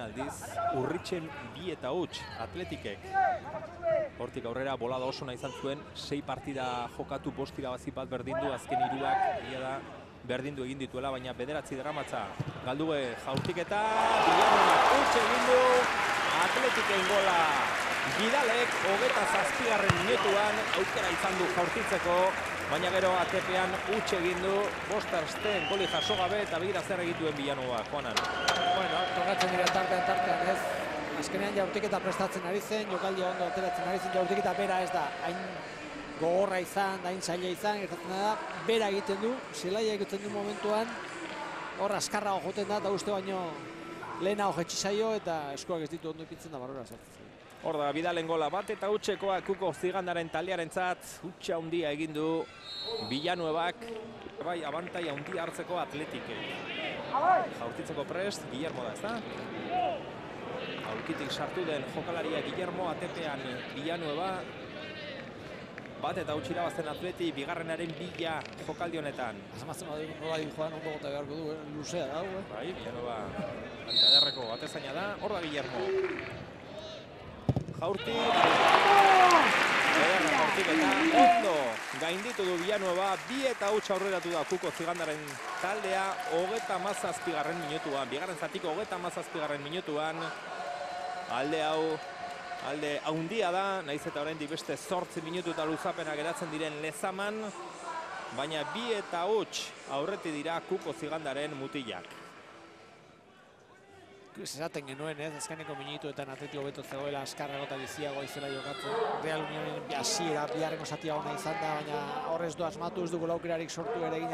Aldiz, Urritzen 2 eta huts Atletikek. Hortik aurrera bolada oso nahi izan zuen, 6 partida jokatu, 5 irabazi bat berdindu, azken 3 egia da berdindu egin dituela, baina 9 daramatza. Galduge jaurtiketa, Bilanuak huts egin du, Atletiken gola. Bidalek 27. minutuan aukera izan du jaurtitzeko, baina gero ATP-an huts egin du, 5 asten goli jaso gabe eta begira zer egituen Bilanua, Juanan. Bueno, tokatzen dira tartean ez. Azkenean jaurtiketa prestatzen ari zen, jokaldia ondo ateratzen ari zen, jaurtiketa bera ez da hain gogorra izan, hain zaila izan, gertatzen da, bera egiten du, zelaia egiten du momentuan, hor askarrago joten da, eta uste baino lehenago jetxi zaio eta eskuak ez ditu ondo ipitzen da barrura sartzen. Hor da, Bidalen gola bat eta hutsekoa Kuko Zigandaren taldearentzat hutsa handia egin du Villanuevak, bai abantaila handia hartzeko Atletikek. Jaurtitzeko prest, Guillermo da, ezta? Aurkitik sartu den jokalaria Guillermo, ATP-an Villanueva. Bat eta huts irabazten Atleti, bigarrenaren bila jokaldi honetan. Azamatzen badu nola joan ondo gota beharko du, luzea da, Bai, Villanueva antaderreko atezaina da, hor da Guillermo. Jaurtik, eta ondo gainditu du Villanueva, 2 eta huts aurreratu da Kuko Zigandaren taldea, 37. minutuan, bigarren zatiko 37. minutuan, alde hau, alde haundia da, nahiz eta oraindik beste 8 minutu eta luzapena geratzen diren Lezaman, baina 2 eta huts aurreti dira Kuko Zigandaren mutilak. Esaten genuen ez, azkeneko minutuetan Atleti hobeto zegoela, askarrago eta biziago izela jokatzen. Real Unionen hasiera biharrengo zatia ona izan da, baina horrez du asmatu, ez dugu aukerarik sortu ere egin.